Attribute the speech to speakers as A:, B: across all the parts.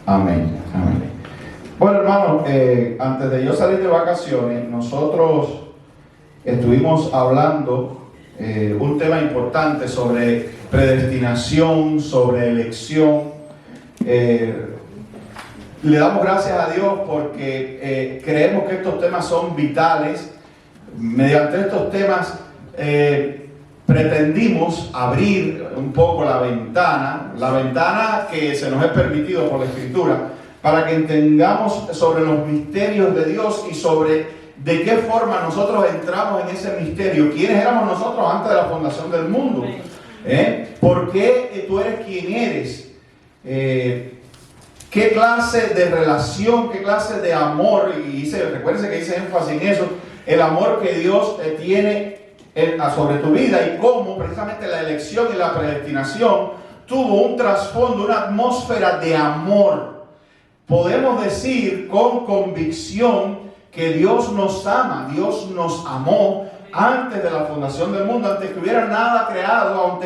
A: Amén. Amén. Bueno, hermano, antes de yo salir de vacaciones, nosotros estuvimos hablando un tema importante sobre predestinación, sobre elección. Le damos gracias a Dios porque creemos que estos temas son vitales. Mediante estos temas pretendimos abrir un poco la ventana que se nos es permitido por la Escritura, para que entendamos sobre los misterios de Dios y sobre de qué forma nosotros entramos en ese misterio. ¿Quiénes éramos nosotros antes de la fundación del mundo? ¿Por qué tú eres quien eres? ¿Qué clase de relación, qué clase de amor? Y recuérdense que hice énfasis en eso, el amor que Dios tiene sobre tu vida, y cómo precisamente la elección y la predestinación tuvo un trasfondo, una atmósfera de amor. Podemos decir con convicción que Dios nos ama, Dios nos amó antes de la fundación del mundo, antes que hubiera nada creado,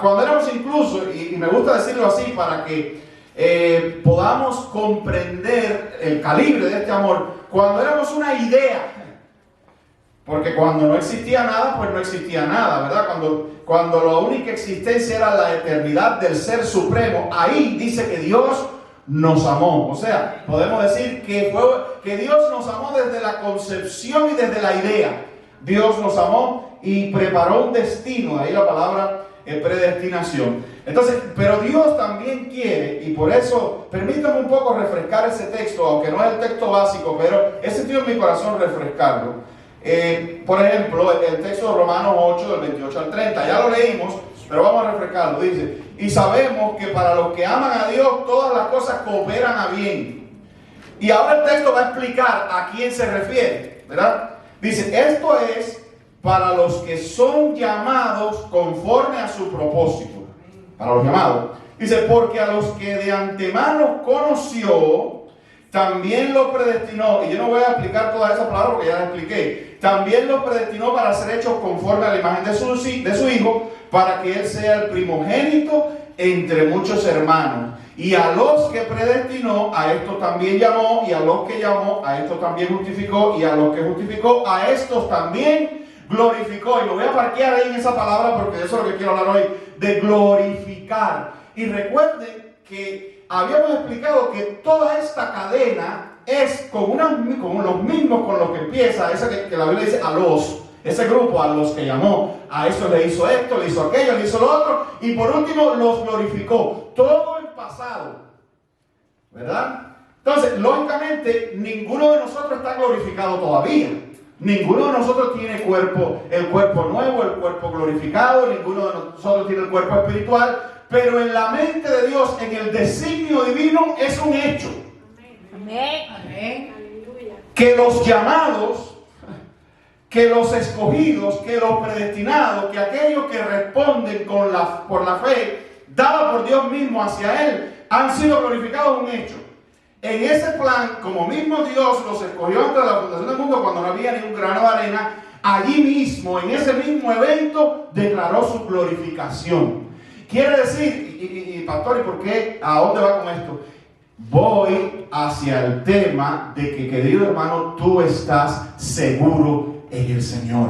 A: cuando éramos incluso, y me gusta decirlo así para que podamos comprender el calibre de este amor, cuando éramos una idea. Porque cuando no existía nada, pues no existía nada, ¿verdad? Cuando la única existencia era la eternidad del Ser Supremo, ahí dice que Dios nos amó. O sea, podemos decir que Dios nos amó desde la concepción y desde la idea. Dios nos amó y preparó un destino, ahí la palabra predestinación. Entonces, pero Dios también quiere, y por eso permítame un poco refrescar ese texto, aunque no es el texto básico, pero he sentido en mi corazón refrescarlo. Por ejemplo, el texto de Romanos 8, del 28 al 30, ya lo leímos, pero vamos a refrescarlo. Dice: y sabemos que para los que aman a Dios todas las cosas cooperan a bien. Y ahora el texto va a explicar a quién se refiere, ¿verdad? Dice: esto es para los que son llamados conforme a su propósito. Para los llamados. Dice: porque a los que de antemano conoció, también lo predestinó. Y yo no voy a explicar toda esa palabra porque ya la expliqué. También lo predestinó para ser hechos conforme a la imagen de su Hijo, para que Él sea el primogénito entre muchos hermanos. Y a los que predestinó, a estos también llamó. Y a los que llamó, a estos también justificó. Y a los que justificó, a estos también glorificó. Y lo voy a parquear ahí en esa palabra porque de eso es lo que quiero hablar hoy, de glorificar. Y recuerden que habíamos explicado que toda esta cadena es con los mismos con los que empieza, esa que la Biblia dice a los, ese grupo, a los que llamó, a eso le hizo esto, le hizo aquello, le hizo lo otro, y por último los glorificó, todo en pasado, ¿verdad? Entonces, lógicamente, ninguno de nosotros está glorificado todavía. Ninguno de nosotros tiene el cuerpo nuevo, el cuerpo glorificado, ninguno de nosotros tiene el cuerpo espiritual, pero en la mente de Dios, en el designio divino, es un hecho.
B: Amén.
C: Amén.
A: Que los llamados, que los escogidos, que los predestinados, que aquellos que responden por la fe dada por Dios mismo hacia Él, han sido glorificados, un hecho. En ese plan, como mismo Dios los escogió antes de la fundación del mundo, cuando no había ni un grano de arena, allí mismo, en ese mismo evento, declaró su glorificación. Quiere decir, y pastor, ¿y por qué? ¿A dónde va con esto? Voy hacia el tema de que, querido hermano, tú estás seguro en el Señor.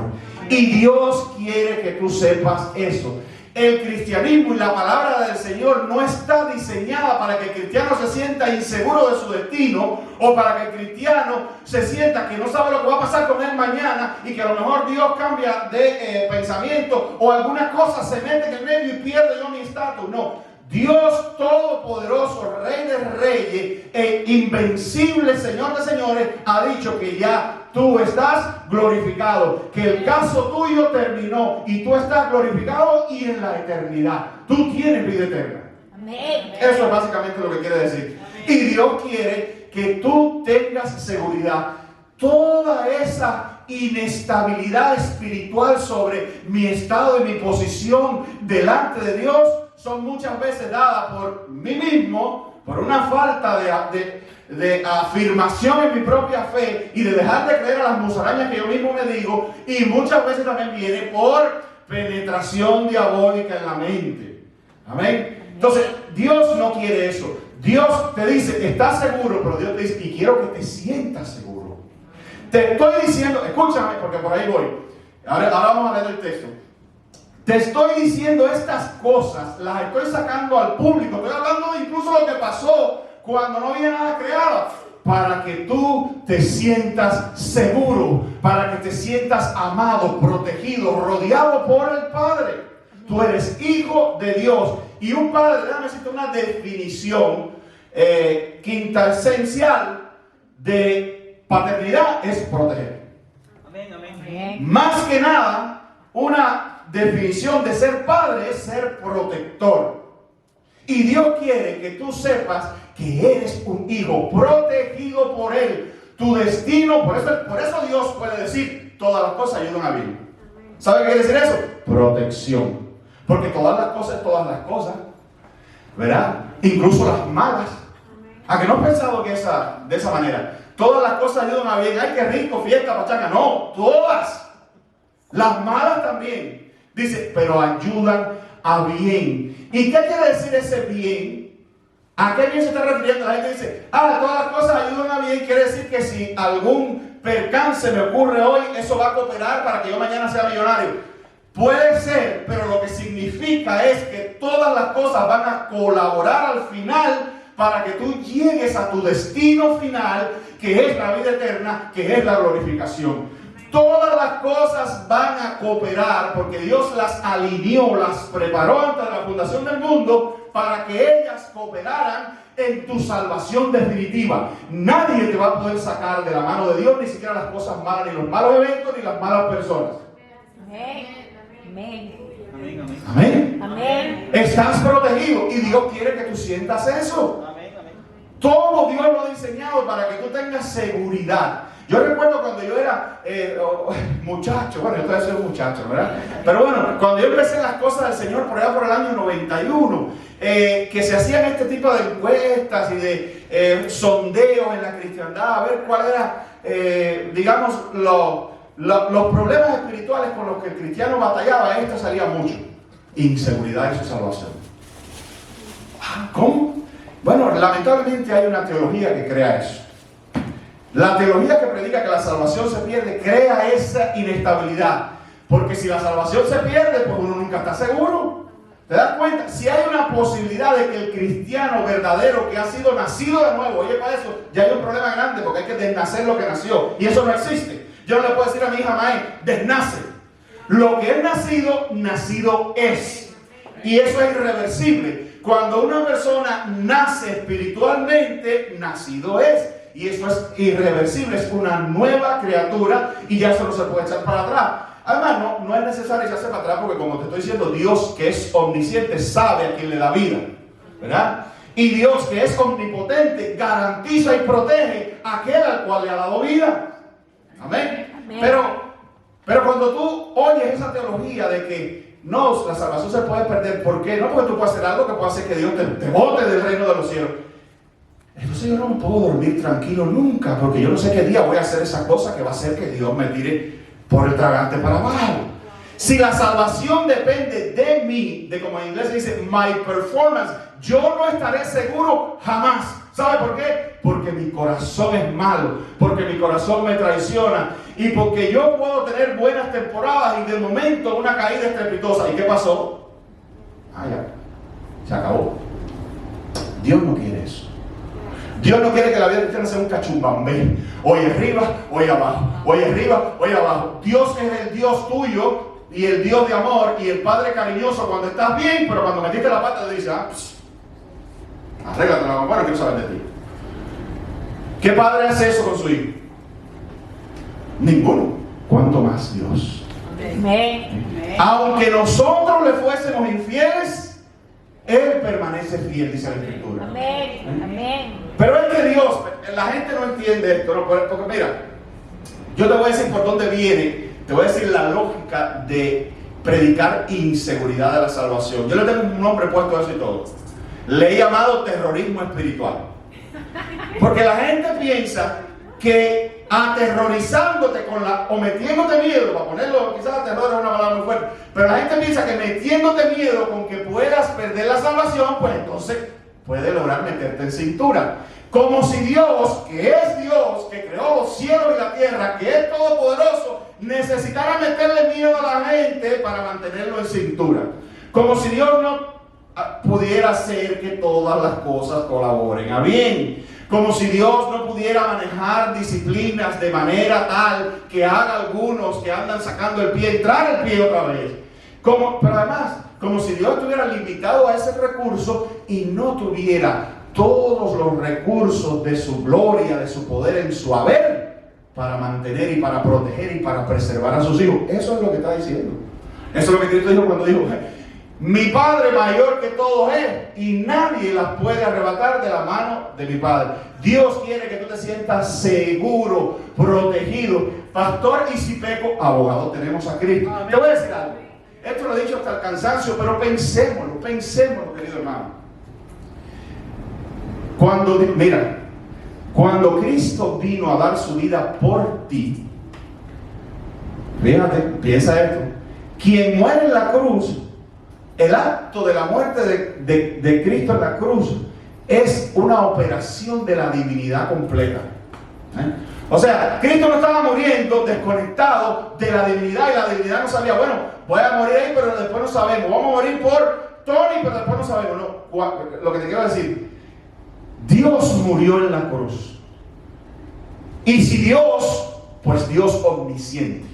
A: Y Dios quiere que tú sepas eso. El cristianismo y la palabra del Señor no está diseñada para que el cristiano se sienta inseguro de su destino, o para que el cristiano se sienta que no sabe lo que va a pasar con él mañana, y que a lo mejor Dios cambia de pensamiento, o alguna cosa se mete en el medio y pierde yo mi estatus. No. Dios Todopoderoso, Rey de Reyes e Invencible, Señor de Señores, ha dicho que ya tú estás glorificado, que el caso tuyo terminó y tú estás glorificado y en la eternidad. Tú tienes vida eterna.
B: Amén.
A: Eso es básicamente lo que quiere decir. Y Dios quiere que tú tengas seguridad. Toda esa inestabilidad espiritual sobre mi estado y mi posición delante de Dios son muchas veces dadas por mí mismo, por una falta de afirmación en mi propia fe y de dejar de creer a las musarañas que yo mismo me digo, y muchas veces también viene por penetración diabólica en la mente. Amén. Entonces, Dios no quiere eso. Dios te dice, estás seguro, pero Dios te dice, y quiero que te sientas seguro. Te estoy diciendo, escúchame, porque por ahí voy. Ahora vamos a leer el texto. Te estoy diciendo estas cosas, las estoy sacando al público. Estoy hablando de incluso lo que pasó cuando no había nada creado. Para que tú te sientas seguro, para que te sientas amado, protegido, rodeado por el Padre. Tú eres hijo de Dios. Y un padre, déjame decirte una definición quintaesencial de paternidad es proteger.
C: Amén, amén.
A: Más que nada, una definición de ser padre es ser protector. Y Dios quiere que tú sepas que eres un hijo protegido por Él. Tu destino, por eso Dios puede decir, todas las cosas ayudan a bien. ¿Sabe qué quiere decir eso? Protección. Porque todas las cosas, ¿verdad? Incluso las malas. ¿A que no has pensado que de esa manera? Todas las cosas ayudan a bien. Ay, qué rico, fiesta, pachanga. No, todas. Las malas también. Dice, pero ayudan a bien. ¿Y qué quiere decir ese bien? ¿A qué bien se está refiriendo? La gente dice, todas las cosas ayudan a bien. Quiere decir que si algún percance me ocurre hoy, eso va a cooperar para que yo mañana sea millonario. Puede ser, pero lo que significa es que todas las cosas van a colaborar al final para que tú llegues a tu destino final, que es la vida eterna, que es la glorificación. Todas las cosas van a cooperar porque Dios las alineó, las preparó antes de la fundación del mundo para que ellas cooperaran en tu salvación definitiva. Nadie te va a poder sacar de la mano de Dios, ni siquiera las cosas malas, ni los malos eventos, ni las malas personas.
B: Amén. Amén.
C: Amén, amén.
A: Amén.
B: Amén.
A: Estás protegido y Dios quiere que tú sientas eso.
C: Amén, amén.
A: Todo Dios lo ha diseñado para que tú tengas seguridad. Yo recuerdo cuando yo era muchacho, bueno, yo todavía soy un muchacho, ¿verdad? Pero bueno, cuando yo empecé las cosas del Señor por allá por el año 91, que se hacían este tipo de encuestas y de sondeos en la cristiandad, a ver cuál era, digamos, los problemas espirituales con los que el cristiano batallaba. Esto salía mucho: inseguridad en su salvación. ¿Cómo? Bueno, lamentablemente hay una teología que crea eso. La teología que predica que la salvación se pierde crea esa inestabilidad. Porque si la salvación se pierde, pues uno nunca está seguro. ¿Te das cuenta? Si hay una posibilidad de que el cristiano verdadero que ha sido nacido de nuevo, oye, para eso ya hay un problema grande, porque hay que desnacer lo que nació. Y eso no existe. Yo no le puedo decir a mi hija Mae, desnace. Lo que es nacido, nacido es. Y eso es irreversible. Cuando una persona nace espiritualmente, nacido es. Y eso es irreversible, es una nueva criatura y ya eso no se puede echar para atrás. Además, no es necesario echarse para atrás porque, como te estoy diciendo, Dios, que es omnisciente, sabe a quién le da vida, ¿verdad? Y Dios, que es omnipotente, garantiza y protege a aquel al cual le ha dado vida. Amén.
B: Amén.
A: Pero cuando tú oyes esa teología de que no, la salvación se puede perder, ¿por qué? No, porque tú puedes hacer algo que puede hacer que Dios te bote del reino de los cielos. Entonces yo no puedo dormir tranquilo nunca, porque yo no sé qué día voy a hacer esa cosa que va a hacer que Dios me tire por el tragante para abajo. Si la salvación depende de mí, de como en inglés se dice, my performance, yo no estaré seguro jamás. ¿Sabe por qué? Porque mi corazón es malo, porque mi corazón me traiciona y porque yo puedo tener buenas temporadas y de momento una caída estrepitosa. ¿Y qué pasó? Ya, se acabó. Dios no quiere eso. Dios no quiere que la vida cristiana sea un cachumbambé. Hoy arriba, hoy abajo. Hoy arriba, hoy abajo. Dios es el Dios tuyo y el Dios de amor y el Padre cariñoso cuando estás bien, pero cuando metiste la pata te dice, arréglatela, bueno, quiero saber de ti. ¿Qué padre hace eso con su hijo? Ninguno. ¿Cuánto más Dios?
B: Amén.
A: Aunque nosotros le fuésemos infieles, Él permanece fiel, dice la Escritura.
B: Amén. Amén.
A: Pero es que Dios, la gente no entiende esto, ¿no? Porque mira, yo te voy a decir por dónde viene, te voy a decir la lógica de predicar inseguridad de la salvación. Yo le tengo un nombre puesto a eso y todo. Le he llamado terrorismo espiritual. Porque la gente piensa que aterrorizándote o metiéndote miedo, para ponerlo, quizás terror es una palabra muy fuerte, pero la gente piensa que metiéndote miedo con que puedas perder la salvación, pues entonces puede lograr meterte en cintura. Como si Dios, que es Dios, que creó los cielos y la tierra, que es todopoderoso, necesitara meterle miedo a la gente para mantenerlo en cintura. Como si Dios no pudiera hacer que todas las cosas colaboren a bien. Como si Dios no pudiera manejar disciplinas de manera tal que haga algunos que andan sacando el pie, entrar el pie otra vez. Pero además, como si Dios estuviera limitado a ese recurso y no tuviera todos los recursos de su gloria, de su poder en su haber, para mantener y para proteger y para preservar a sus hijos. Eso es lo que está diciendo. Eso es lo que Cristo dijo cuando dijo: mi Padre mayor que todos es, y nadie las puede arrebatar de la mano de mi Padre. Dios quiere que tú te sientas seguro, protegido. Pastor, y si peco, abogado tenemos a Cristo. Amén. Te voy a decir algo. Esto lo he dicho hasta el cansancio, pero pensémoslo, querido hermano. Cuando Cristo vino a dar su vida por ti, fíjate, piensa esto. Quien muere en la cruz, el acto de la muerte de Cristo en la cruz es una operación de la divinidad completa. O sea, Cristo no estaba muriendo desconectado de la divinidad, y la divinidad no sabía, bueno, voy a morir ahí, pero después no sabemos. Vamos a morir por Tony, pero después no sabemos. No, lo que te quiero decir, Dios murió en la cruz. Y si Dios, pues Dios omnisciente.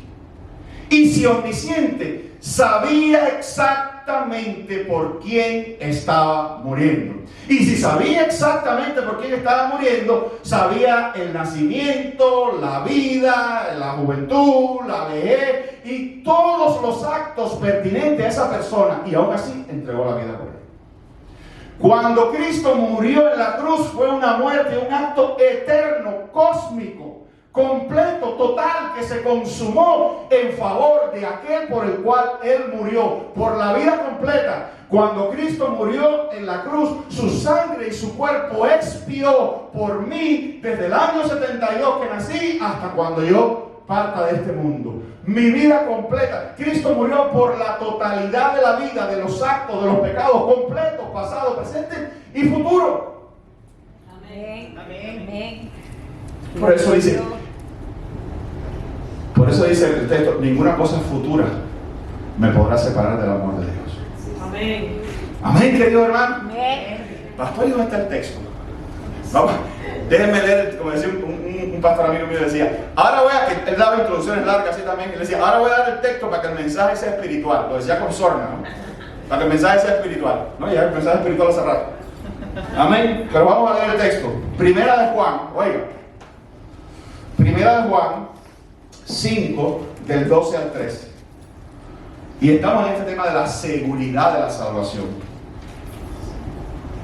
A: Y si omnisciente, sabía exactamente por quién estaba muriendo. Y si sabía exactamente por quién estaba muriendo, sabía el nacimiento, la vida, la juventud, la vejez y todos los actos pertinentes a esa persona. Y aún así entregó la vida por él. Cuando Cristo murió en la cruz, fue una muerte, un acto eterno, cósmico, completo, total, que se consumó en favor de aquel por el cual Él murió, por la vida completa. Cuando Cristo murió en la cruz, su sangre y su cuerpo expió por mí desde el año 72 que nací hasta cuando yo parta de este mundo. Mi vida completa. Cristo murió por la totalidad de la vida, de los actos, de los pecados completos, pasado, presente y futuro.
B: Amén. Amén.
A: Por eso dice el texto: ninguna cosa futura me podrá separar del amor de Dios.
C: Amén.
A: Amén, querido hermano.
B: Amén.
A: Pastor, ¿y dónde está el texto? Vamos, déjenme leer, como decía un pastor amigo mío, decía, ahora voy a, él daba introducciones largas así también, él decía, ahora voy a dar el texto para que el mensaje sea espiritual. Lo decía con sorna, ¿no? Para que el mensaje sea espiritual. No, ya el mensaje espiritual hace rato. Amén. Pero vamos a leer el texto. Primera de Juan, oiga. Primera de Juan 5, del 12 al 13. Y estamos en este tema de la seguridad de la salvación.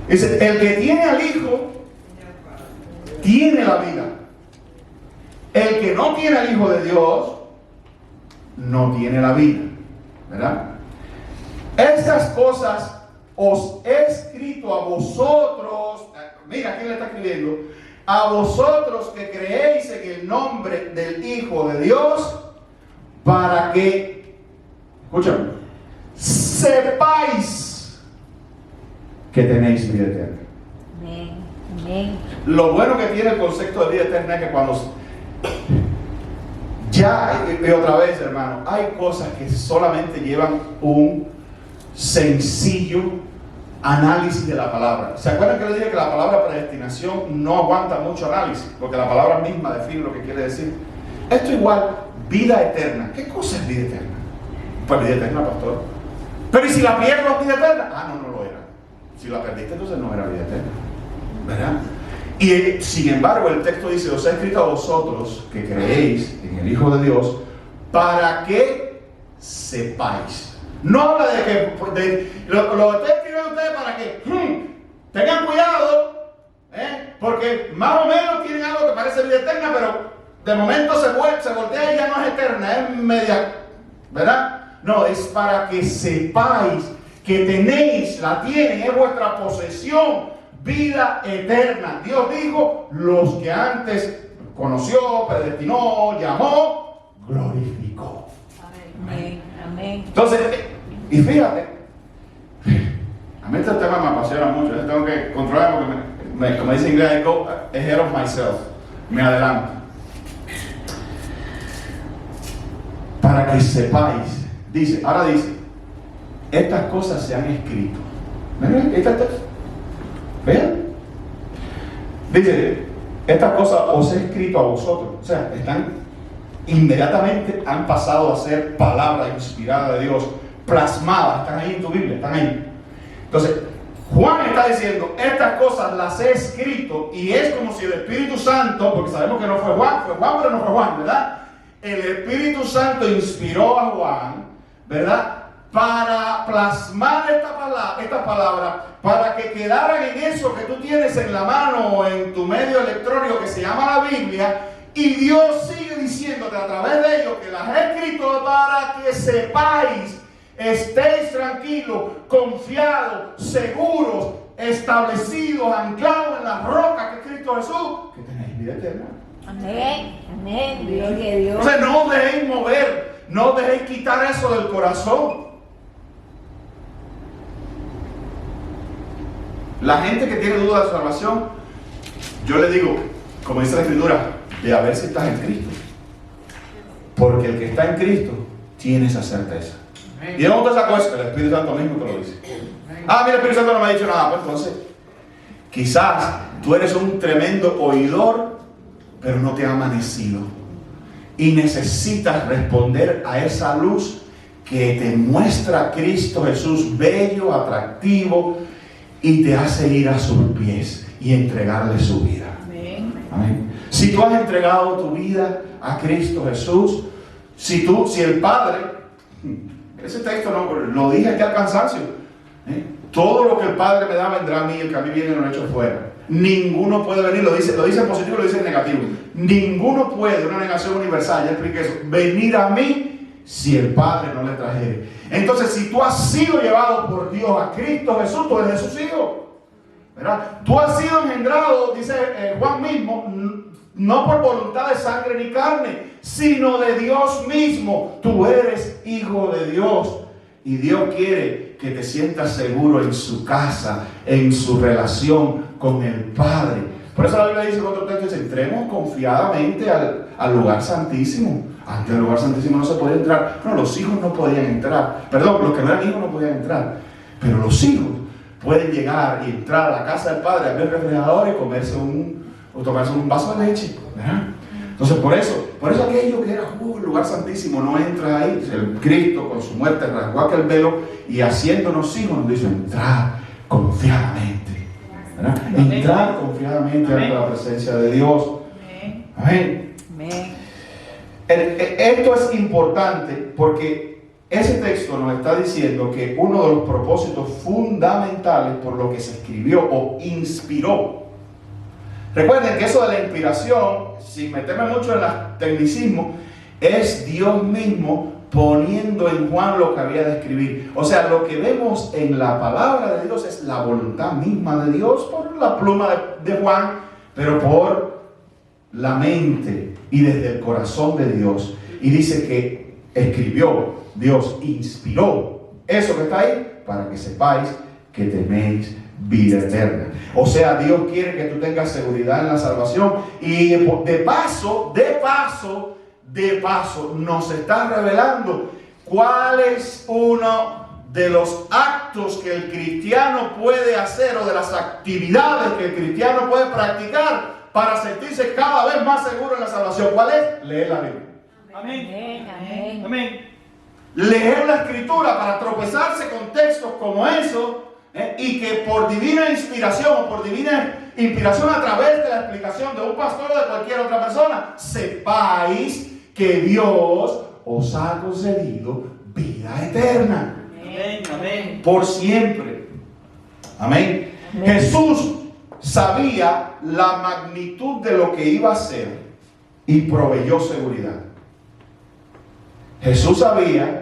A: Dice, el que tiene al Hijo tiene la vida. El que no tiene al Hijo de Dios no tiene la vida. ¿Verdad? Estas cosas os he escrito a vosotros. Mira, ¿quién le está escribiendo? A vosotros que creéis en el nombre del Hijo de Dios, para que, escúchame, sepáis que tenéis vida eterna.
B: Amén. Amén.
A: Lo bueno que tiene el concepto de vida eterna es que cuando ya, y otra vez, hermano, hay cosas que solamente llevan un sencillo análisis de la palabra. ¿Se acuerdan que les dije que la palabra predestinación no aguanta mucho análisis? Porque la palabra misma define lo que quiere decir. Esto igual, vida eterna. ¿Qué cosa es vida eterna? Pues vida eterna, pastor. Pero ¿y si la pierdo es vida eterna? Ah, no lo era. Si la perdiste, entonces no era vida eterna. ¿Verdad? Y sin embargo, el texto dice, os he escrito a vosotros que creéis en el Hijo de Dios, para que sepáis. No habla de que lo estoy escribiendo a ustedes para que tengan cuidado, porque más o menos tienen algo que parece vida eterna, pero de momento se voltea y ya no es eterna, es media, ¿verdad? No, es para que sepáis que tenéis, la tienen, es vuestra posesión, vida eterna. Dios dijo, los que antes conoció, predestinó, llamó, glorificó.
B: Amén. Amén.
A: Entonces, y fíjate, mí este tema me apasiona mucho. Yo tengo que controlar porque, como dice en inglés, I go ahead of myself. Me adelanto. Para que sepáis, ahora dice, estas cosas se han escrito. ¿Vean? Dice, estas cosas os he escrito a vosotros. O sea, inmediatamente han pasado a ser palabra inspirada de Dios, plasmadas, están ahí en tu Biblia, están ahí. Entonces, Juan está diciendo, estas cosas las he escrito, y es como si el Espíritu Santo, porque sabemos que no fue Juan, pero no fue Juan, ¿verdad? El Espíritu Santo inspiró a Juan, ¿verdad? Para plasmar esta palabra, para que quedaran en eso que tú tienes en la mano o en tu medio electrónico que se llama la Biblia, y Dios sigue diciéndote a través de ello que las he escrito para que sepáis, estéis tranquilos, confiados, seguros, establecidos, anclados en la roca que es Cristo Jesús, que tenéis vida eterna.
B: Amén. Amén. Gloria a Dios.
A: Entonces no os dejéis mover, no os dejéis quitar eso del corazón. La gente que tiene duda de salvación, yo le digo, como dice la Escritura, de a ver si estás en Cristo. Porque el que está en Cristo tiene esa certeza. ¿Y de dónde sacó eso? El Espíritu Santo mismo te lo dice. Mira, el Espíritu Santo no me ha dicho nada. Pues entonces, quizás tú eres un tremendo oidor, pero no te ha amanecido. Y necesitas responder a esa luz que te muestra a Cristo Jesús bello, atractivo, y te hace ir a sus pies y entregarle su vida.
B: Amén.
A: Amén. Si tú has entregado tu vida a Cristo Jesús, si el Padre, ese texto no lo dije aquí al cansancio, todo lo que el Padre me da vendrá a mí, el que a mí viene lo echo fuera. Ninguno puede venir, lo dice en positivo, lo dice en negativo. Ninguno puede, una negación universal, ya expliqué eso, venir a mí si el Padre no le trajere. Entonces, si tú has sido llevado por Dios a Cristo Jesús, tú eres Jesús hijo, ¿verdad? Tú has sido engendrado, dice Juan mismo, no por voluntad de sangre ni carne, sino de Dios mismo. Tú eres hijo de Dios, y Dios quiere que te sientas seguro en su casa, en su relación con el Padre. Por eso la Biblia dice en otro texto, dice, entremos confiadamente al lugar santísimo. Antes del lugar santísimo no se podía entrar. No, los hijos no podían entrar. Perdón, los que no eran hijos no podían entrar. Pero los hijos pueden llegar y entrar a la casa del Padre, abrir el refrigerador y tomarse un vaso de leche, ¿verdad? Entonces por eso aquello que era el lugar santísimo no entra ahí. El Cristo con su muerte rasgó aquel velo y haciéndonos hijos nos dice, entrad confiadamente, ¿verdad? Entrar confiadamente ante la presencia de Dios. Amén.
B: Amén.
A: Esto es importante porque ese texto nos está diciendo que uno de los propósitos fundamentales por lo que se escribió o inspiró. Recuerden que eso de la inspiración, sin meterme mucho en los tecnicismos, es Dios mismo poniendo en Juan lo que había de escribir. O sea, lo que vemos en la palabra de Dios es la voluntad misma de Dios por la pluma de Juan, pero por la mente y desde el corazón de Dios. Y dice que escribió, Dios inspiró eso que está ahí para que sepáis que tenéis vida eterna. O sea, Dios quiere que tú tengas seguridad en la salvación, y de paso nos está revelando cuál es uno de los actos que el cristiano puede hacer, o de las actividades que el cristiano puede practicar para sentirse cada vez más seguro en la salvación. ¿Cuál es? Leer la Biblia.
B: Amén. Amén.
C: Amén.
A: Leer la Escritura para tropezarse con textos como eso, y que por divina inspiración a través de la explicación de un pastor o de cualquier otra persona, sepáis que Dios os ha concedido vida eterna.
C: Amén. Amén.
A: Por siempre. Amén.
B: Amén.
A: Jesús sabía la magnitud de lo que iba a hacer y proveyó seguridad. Jesús sabía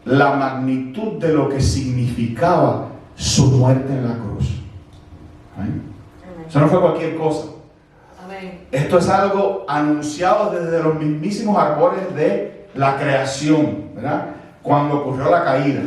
A: la magnitud de lo que significaba su muerte en la cruz. ¿Amén? Eso no fue cualquier cosa.
B: Amén.
A: Esto es algo anunciado desde los mismísimos árboles de la creación, ¿verdad? Cuando ocurrió la caída.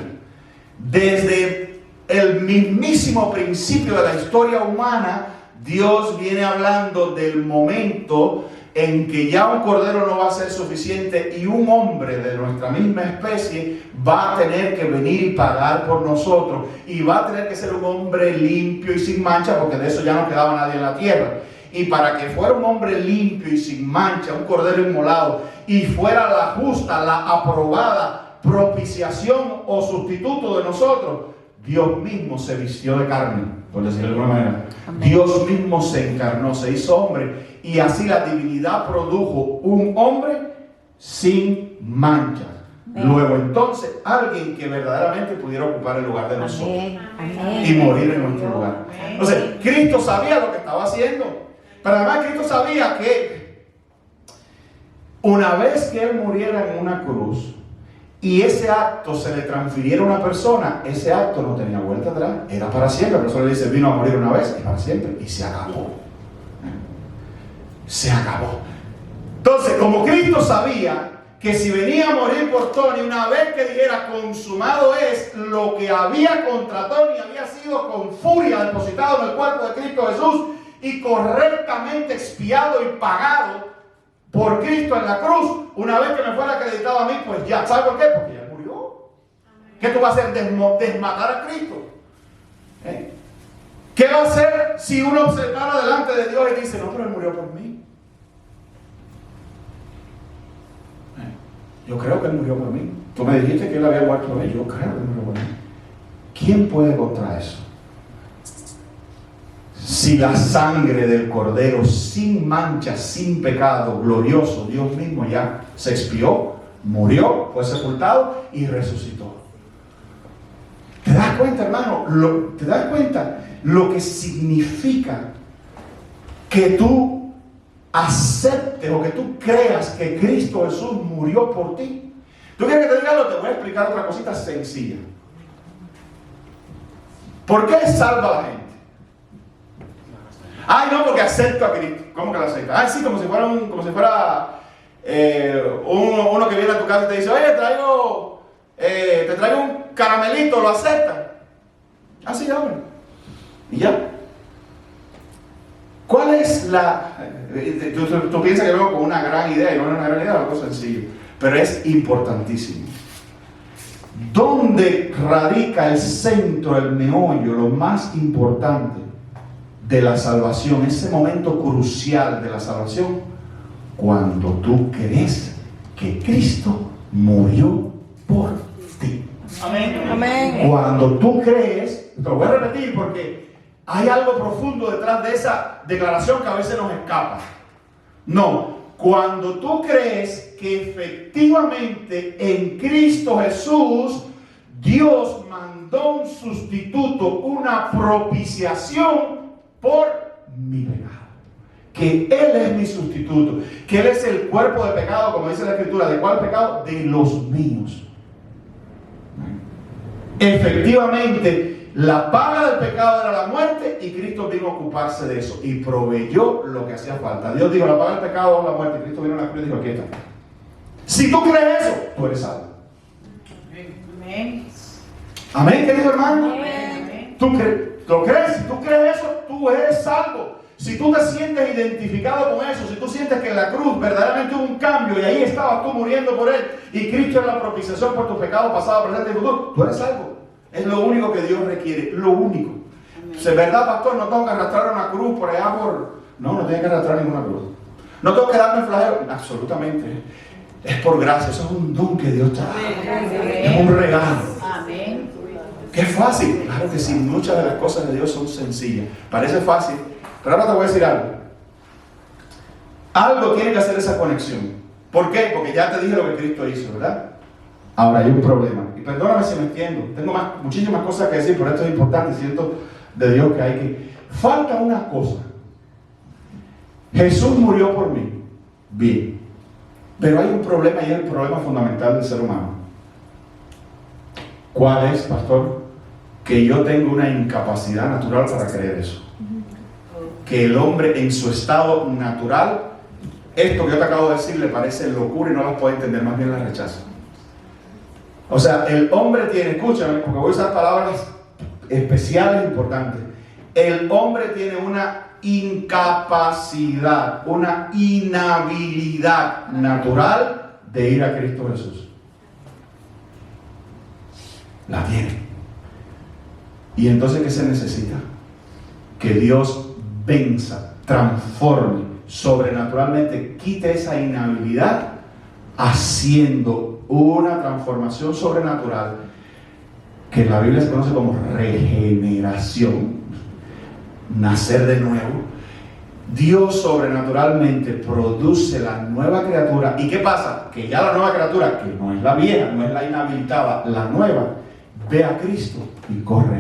A: Desde el mismísimo principio de la historia humana, Dios viene hablando del momento en que ya un cordero no va a ser suficiente y un hombre de nuestra misma especie va a tener que venir y pagar por nosotros, y va a tener que ser un hombre limpio y sin mancha, porque de eso ya no quedaba nadie en la tierra. Y para que fuera un hombre limpio y sin mancha, un cordero inmolado, y fuera la justa, la aprobada propiciación o sustituto de nosotros, Dios mismo se vistió de carne, por decirlo de alguna manera.
B: Amén.
A: Dios mismo se encarnó, se hizo hombre, y así la divinidad produjo un hombre sin mancha.
B: Amén.
A: Luego entonces alguien que verdaderamente pudiera ocupar el lugar de nosotros
B: Amén. Amén.
A: y morir en nuestro lugar. Entonces, Cristo sabía lo que estaba haciendo, pero además Cristo sabía que una vez que Él muriera en una cruz y ese acto se le transfiriera a una persona, ese acto no tenía vuelta atrás, era para siempre. Por eso le dice, vino a morir una vez y para siempre, y se acabó. Se acabó. Entonces, como Cristo sabía que si venía a morir por Tony, una vez que dijera consumado es, lo que había contra Tony había sido con furia depositado en el cuerpo de Cristo Jesús y correctamente expiado y pagado por Cristo en la cruz. Una vez que me fuera acreditado a mí, pues ya, ¿sabe por qué? Porque ya murió. ¿Qué tú vas a hacer? Desmatar a Cristo. ¿Qué va a hacer si uno se para delante de Dios y dice, no, pero Él murió por mí? Yo creo que Él murió por mí. Tú me dijiste que Él había muerto por mí. Yo creo que Él murió por mí. ¿Quién puede contra eso? Si la sangre del Cordero, sin mancha, sin pecado, glorioso, Dios mismo ya se expió, murió, fue sepultado y resucitó. ¿Te das cuenta, hermano? ¿Te das cuenta lo que significa que tú aceptes o que tú creas que Cristo Jesús murió por ti? ¿Tú quieres que te diga algo? Te voy a explicar otra cosita sencilla. ¿Por qué salva a la gente? Ay, no, porque acepto a Cristo. ¿Cómo que lo acepta? Ay, sí, como si fuera uno que viene a tu casa y te dice, oye, te traigo un caramelito, ¿lo acepta? Ah, sí, ya, bueno. Y ya. ¿Cuál es la...? Tú piensas que vengo con una gran idea, y no es una gran idea, es algo sencillo, pero es importantísimo. ¿Dónde radica el centro, el meollo, lo más importante de la salvación, ese momento crucial de la salvación? Cuando tú crees que Cristo murió por ti.
C: Amén.
B: Amén.
A: Cuando tú crees, te lo voy a repetir porque hay algo profundo detrás de esa declaración que a veces nos escapa. No, cuando tú crees que efectivamente en Cristo Jesús Dios mandó un sustituto, una propiciación por mi pecado, que Él es mi sustituto, que Él es el cuerpo de pecado, como dice la Escritura. ¿De cuál pecado? De los míos. Efectivamente, la paga del pecado era la muerte, y Cristo vino a ocuparse de eso y proveyó lo que hacía falta. Dios dijo, la paga del pecado es la muerte, y Cristo vino a la cruz y dijo, aquí está. Si tú crees eso, tú eres salvo.
C: Amén.
A: Amén, querido hermano.
B: Amén.
A: ¿Tú lo crees? Si tú crees eso, tú eres salvo. Si tú te sientes identificado con eso, si tú sientes que en la cruz verdaderamente hubo un cambio y ahí estabas tú muriendo por Él y Cristo es la propiciación por tu pecado pasado, presente y futuro, tú eres salvo. Es lo único que Dios requiere, lo único. ¿Es verdad, pastor? No tengo que arrastrar una cruz por allá por... No tiene que arrastrar ninguna cruz. No tengo que darme flagelo. Absolutamente. Es por gracia, eso es un don que Dios te da. Es un regalo.
B: Amén.
A: ¿Qué fácil? Claro que sí, muchas de las cosas de Dios son sencillas. Parece fácil, pero ahora te voy a decir algo. Algo tiene que hacer esa conexión. ¿Por qué? Porque ya te dije lo que Cristo hizo, ¿verdad? Ahora hay un problema. Y perdóname si me entiendo. Tengo muchísimas cosas que decir, pero esto es importante. Siento de Dios que hay que... Falta una cosa. Jesús murió por mí. Bien. Pero hay un problema, y es el problema fundamental del ser humano. ¿Cuál es, pastor? Que yo tengo una incapacidad natural para creer eso. Que el hombre en su estado natural, esto que yo te acabo de decir, le parece locura y no las puede entender, más bien las rechaza. O sea, el hombre tiene, escúchame, porque voy a usar palabras especiales importantes. El hombre tiene una incapacidad, una inhabilidad natural de ir a Cristo Jesús. La tiene. Y entonces, ¿qué se necesita? Que Dios venza, transforme, sobrenaturalmente quite esa inhabilidad, haciendo una transformación sobrenatural que en la Biblia se conoce como regeneración, nacer de nuevo. Dios sobrenaturalmente produce la nueva criatura. ¿Y qué pasa? Que ya la nueva criatura, que no es la vieja, no es la inhabilitada, la nueva, ve a Cristo y corre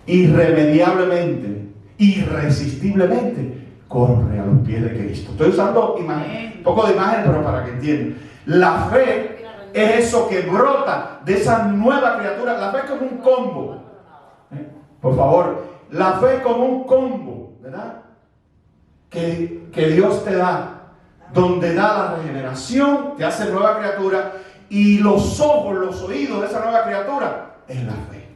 A: irremediablemente, irresistiblemente, corre a los pies de Cristo. Estoy usando un poco de imagen, pero para que entiendan. La fe es eso que brota de esa nueva criatura. La fe es como un combo. Por favor, la fe es como un combo, ¿verdad? Que Dios te da, donde da la regeneración, te hace nueva criatura, y los ojos, los oídos de esa nueva criatura es la fe.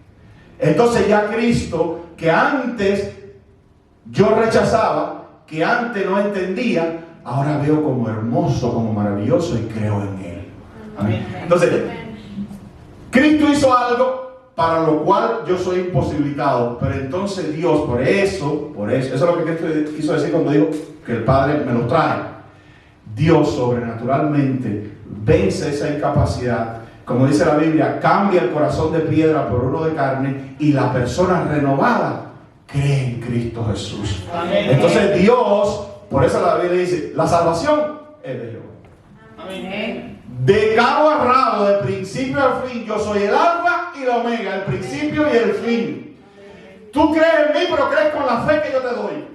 A: Entonces ya Cristo, que antes yo rechazaba, que antes no entendía, ahora veo como hermoso, como maravilloso, y creo en Él. Amén. Entonces, Cristo hizo algo para lo cual yo soy imposibilitado, pero entonces Dios, por eso es lo que Cristo quiso decir cuando dijo que el Padre me lo trae. Dios sobrenaturalmente vence esa incapacidad, como dice la Biblia, cambia el corazón de piedra por uno de carne, y la persona renovada cree en Cristo Jesús. Amén. Entonces Dios, por eso la Biblia dice, la salvación es de Jehová. Amén. De cabo a rabo, de principio al fin, yo soy el alfa y la omega, el principio y el fin. Tú crees en mí, pero crees con la fe que yo te doy.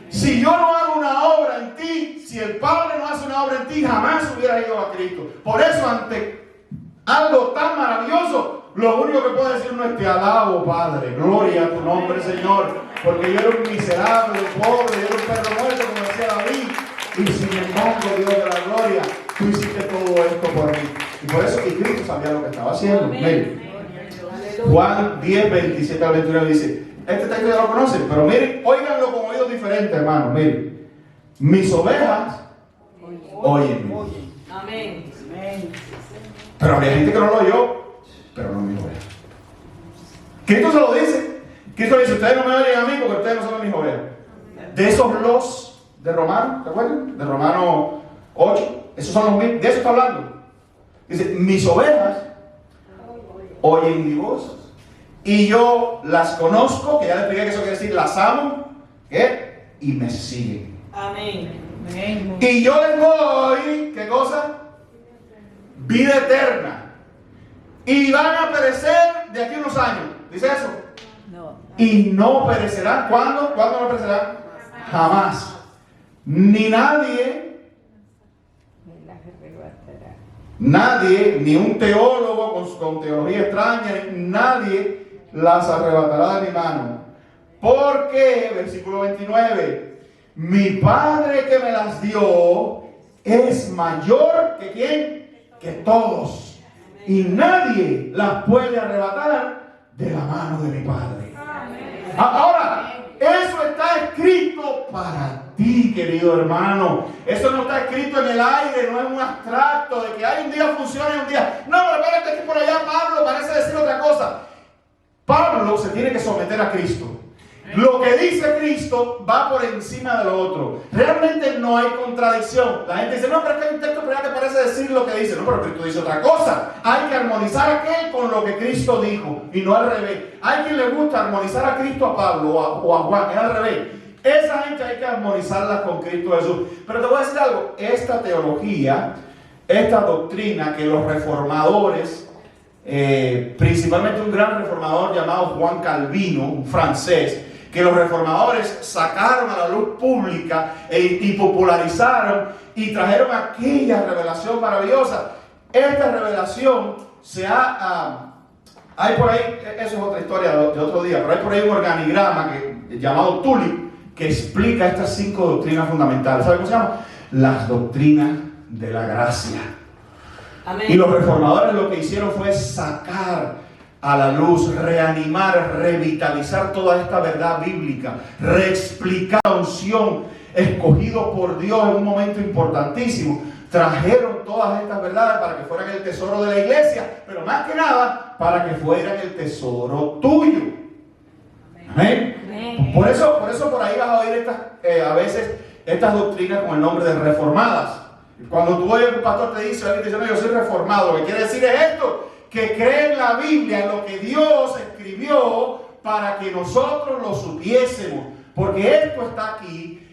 A: Si yo no hago una obra en ti, si el Padre no hace una obra en ti, jamás hubiera ido a Cristo. Por eso, ante algo tan maravilloso, lo único que puedo decir no es: te alabo, Padre, gloria a tu nombre, Señor, porque yo era un miserable, pobre, yo era un perro muerto, como decía David, y sin embargo, Dios de la gloria, tú hiciste todo esto por mí. Y por eso que Cristo sabía lo que estaba haciendo. Miren, Juan 10, 27 al 29 dice, este texto ya lo conocen, pero miren, óiganlo con oídos diferentes, hermanos. Miren, mis ovejas oyen.
C: Amén.
A: Pero había gente que no lo oyó, pero no mis ovejas. Cristo se lo dice. Cristo dice, ustedes no me oyen a mí porque ustedes no son mis ovejas. De esos los de Romano, ¿se acuerdan? De Romano 8, esos son los mismos, de eso está hablando. Dice, mis ovejas oyen mi voz, y yo las conozco, que ya les expliqué que eso quiere decir, las amo, ¿qué? Y me siguen.
C: Amén.
A: Y yo les doy, ¿qué cosa? Vida eterna. Y van a perecer de aquí a unos años. ¿Dice eso?
B: No.
A: Y no perecerán. ¿Cuándo? ¿Cuándo no perecerán? Jamás. Ni nadie, ni un teólogo con teología extraña, nadie las arrebatará de mi mano. Porque, versículo 29, mi Padre que me las dio es mayor que ¿quién? Que todos. Y nadie las puede arrebatar de la mano de mi Padre. Ahora, eso está escrito para ti, querido hermano. Eso no está escrito en el aire, no es un abstracto de que hay un día funciona y un día. No, pero espérate que por allá Pablo parece decir otra cosa. Pablo se tiene que someter a Cristo. Lo que dice Cristo va por encima de lo otro. Realmente no hay contradicción. La gente dice, no, pero es que hay un texto que parece decir lo que dice. No, pero Cristo dice otra cosa. Hay que armonizar aquel con lo que Cristo dijo y no al revés. Hay quien le gusta armonizar a Cristo a Pablo o a Juan, es al revés. Esa gente hay que armonizarla con Cristo Jesús. Pero te voy a decir algo, esta teología, esta doctrina que los reformadores, principalmente un gran reformador llamado Juan Calvino, un francés, que los reformadores sacaron a la luz pública y popularizaron y trajeron aquella revelación maravillosa. Esta revelación hay por ahí, eso es otra historia de otro día, pero hay por ahí un organigrama llamado Tulip que explica estas 5 doctrinas fundamentales. ¿Sabe cómo se llama? Las doctrinas de la gracia. Amén. Y los reformadores lo que hicieron fue sacar a la luz, reanimar, revitalizar toda esta verdad bíblica, reexplicar la unción, escogido por Dios en un momento importantísimo. Trajeron todas estas verdades para que fueran el tesoro de la iglesia, pero más que nada para que fueran el tesoro tuyo. Amén.
B: Amén.
A: Por eso por ahí vas a oír a veces estas doctrinas con el nombre de reformadas. Cuando tú oyes un pastor te dice, alguien te dice, no, yo soy reformado, lo que quiere decir es esto, que cree en la Biblia, en lo que Dios escribió para que nosotros lo supiésemos, porque esto está aquí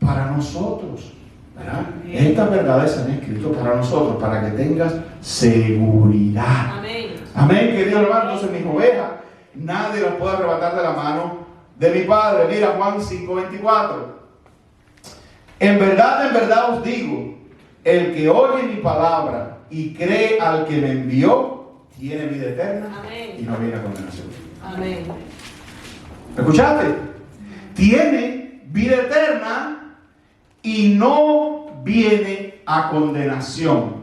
A: para nosotros, ¿verdad? Estas verdades se han escrito para nosotros, para que tengas seguridad.
B: Amén.
A: Amén, querido hermano. Entonces mis ovejas, nadie las puede arrebatar de la mano de mi Padre. Mira Juan 5:24. En verdad os digo, el que oye mi palabra y cree al que me envió, tiene vida eterna.
B: Amén.
A: Y no viene a condenación.
B: Amén.
A: ¿Escuchaste? Tiene vida eterna y no viene a condenación,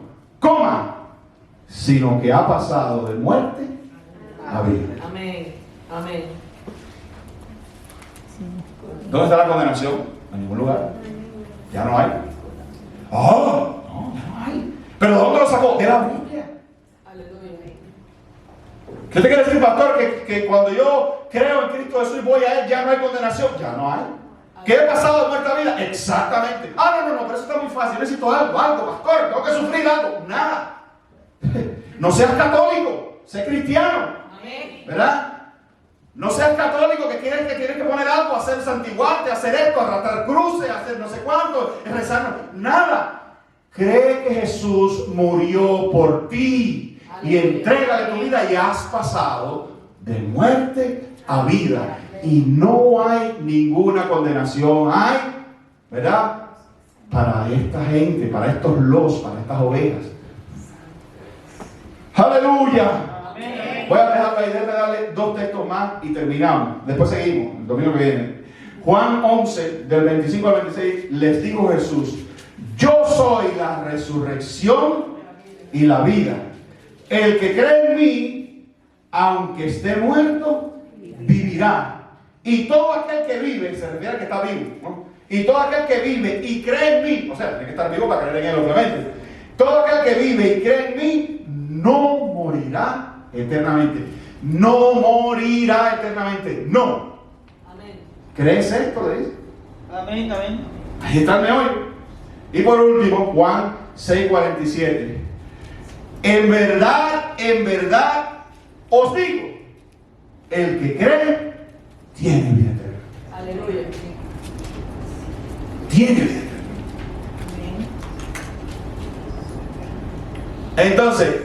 A: sino que ha pasado de muerte a vida.
B: Amén. Amén.
A: ¿Dónde está la condenación? En ningún lugar. Ya no hay. Oh, no, ya no hay. ¿Pero de dónde lo sacó? De la Biblia.
B: Aleluya.
A: ¿Qué te quiere decir, pastor? Que cuando yo creo en Cristo Jesús y voy a Él, ya no hay condenación. Ya no hay. ¿Qué he pasado de muerte a vida? Exactamente. No, pero eso está muy fácil. Necesito algo, pastor. Tengo que sufrir algo. Nada. No seas católico, sé cristiano.
B: Amén.
A: ¿Verdad? No seas católico que tienes que poner algo, hacer santiguarte, hacer esto, arrastrar cruces, hacer no sé cuánto, rezar. Nada. Cree que Jesús murió por ti y entrégale tu vida y has pasado de muerte a vida. Y no hay ninguna condenación. Hay, ¿verdad? Para esta gente, para estos para estas ovejas. ¡Aleluya!
C: Amén.
A: Voy a dejarlo ahí, déjame darle 2 textos más y terminamos. Después seguimos, el domingo que viene. Juan 11, del 25 al 26, les dijo Jesús: yo soy la resurrección y la vida. El que cree en mí, aunque esté muerto, vivirá. Y todo aquel que vive, se refiere a que está vivo, ¿no? Y todo aquel que vive y cree en mí, o sea, tiene que estar vivo para creer en él, obviamente. Todo aquel que vive y cree en mí, no morirá eternamente. No morirá eternamente. No.
B: Amén.
A: ¿Crees esto? Le dice.
C: Amén. Amén.
A: Ahí está hoy. Y por último, Juan 6:47. En verdad os digo, el que cree tiene vida eterna.
B: Aleluya.
A: Tiene vida eterna. Entonces,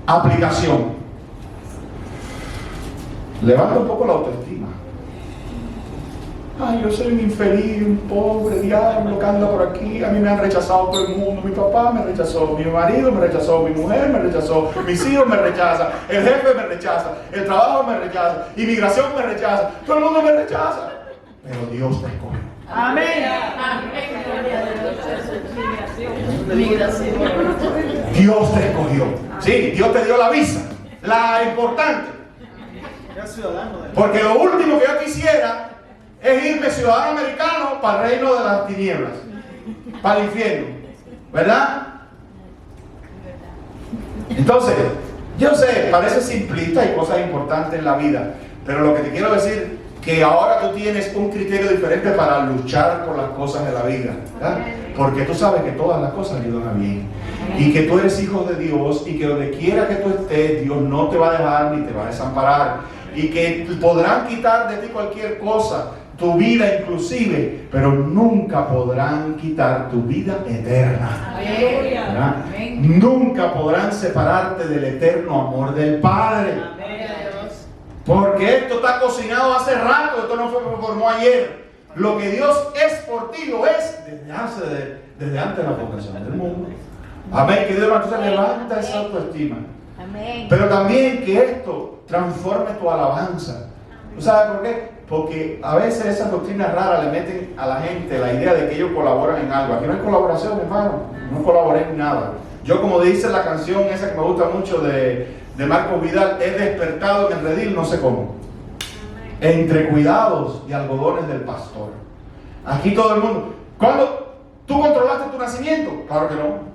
A: aplicación. Levanta un poco la autoestima. Ay, yo soy un infeliz, un pobre diablo que anda por aquí. A mí me han rechazado todo el mundo. Mi papá me rechazó, mi marido me rechazó, mi mujer me rechazó, mis hijos me rechazan, el jefe me rechaza, el trabajo me rechaza, inmigración me rechaza, todo el mundo me rechaza. Pero Dios te escoge.
C: Amén.
A: Dios te escogió. Sí, Dios te dio la visa, la importante.
C: Ya ciudadano de
A: Porque lo último que yo quisiera es irme ciudadano americano para el reino de las tinieblas, para el infierno, ¿verdad? Entonces, yo sé, parece simplista, hay cosas importantes en la vida, pero lo que te quiero decir, que ahora tú tienes un criterio diferente para luchar por las cosas de la vida, ¿verdad? Porque tú sabes que todas las cosas ayudan a bien, y que tú eres hijo de Dios, y que donde quiera que tú estés, Dios no te va a dejar ni te va a desamparar, y que podrán quitar de ti cualquier cosa, tu vida inclusive, pero nunca podrán quitar tu vida eterna. ¿Verdad? Nunca podrán separarte del eterno amor del Padre. Porque esto está cocinado hace rato, esto no fue que se formó ayer. Lo que Dios es por ti lo es desde antes de la fundación del mundo. Amén, que Dios entonces levanta esa autoestima.
B: Amén.
A: Pero también que esto transforme tu alabanza. ¿Tú sabes por qué? Porque a veces esas doctrinas raras le meten a la gente la idea de que ellos colaboran en algo. Aquí no hay colaboración, hermano. No colaboré en nada. Yo, como dice la canción esa que me gusta mucho de de Marcos Vidal, he despertado en el redil, no sé cómo, entre cuidados y algodones del pastor. Aquí todo el mundo. ¿Cuándo tú controlaste tu nacimiento? Claro que no.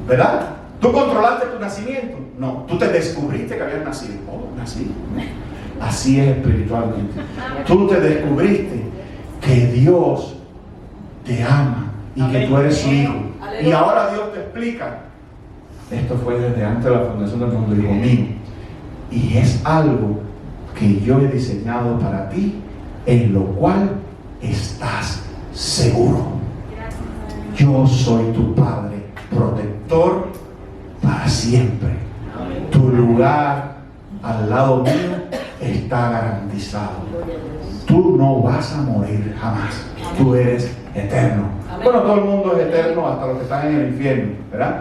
A: ¿Verdad? ¿Tú controlaste tu nacimiento? No. ¿Tú te descubriste que habías nacido? Oh, nací. Así es espiritualmente. Tú te descubriste que Dios te ama y que tú eres su hijo. Y ahora Dios te explica. Esto fue desde antes de la fundación del mundo, hijo mío. Y es algo que yo he diseñado para ti, en lo cual estás seguro. Yo soy tu Padre, protector para siempre. Tu lugar al lado mío está garantizado. Tú no vas a morir jamás. Tú eres eterno. Bueno, todo el mundo es eterno, hasta los que están en el infierno, ¿verdad?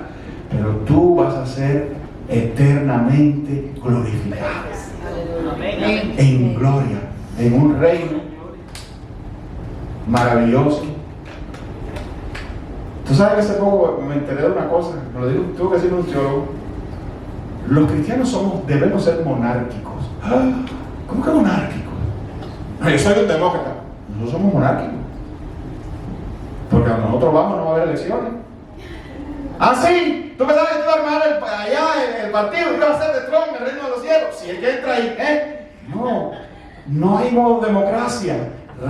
A: Pero tú vas a ser eternamente glorificado. En gloria, en un reino maravilloso. Tú sabes que hace poco me enteré de una cosa, me lo digo, tuve que decirle a un teólogo. Los cristianos debemos ser monárquicos. ¿Cómo que monárquicos? Yo soy un demócrata. Nosotros somos monárquicos. Porque cuando nosotros vamos no va a haber elecciones. Ah, sí, tú pensabas que te iba a armar allá el partido, que iba a ser de Trump, el reino de los cielos. Si es que entra ahí, no hay modo democracia.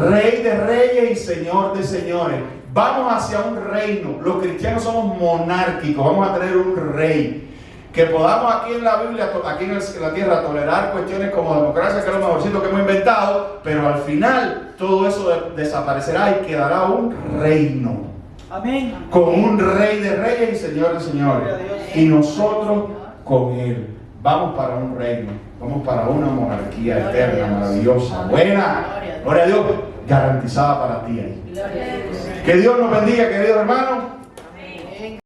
A: Rey de reyes y señor de señores. Vamos hacia un reino. Los cristianos somos monárquicos. Vamos a tener un rey. Que podamos aquí en la Biblia, aquí en la tierra, tolerar cuestiones como democracia, que es lo mejorcito que hemos inventado, pero al final todo eso desaparecerá y quedará un reino.
C: Amén.
A: Con un rey de reyes y señor de señores. Y nosotros con él. Vamos para un reino. Vamos para una monarquía eterna, maravillosa, buena. Gloria a Dios, garantizada para ti ahí. Que Dios nos bendiga, queridos hermanos.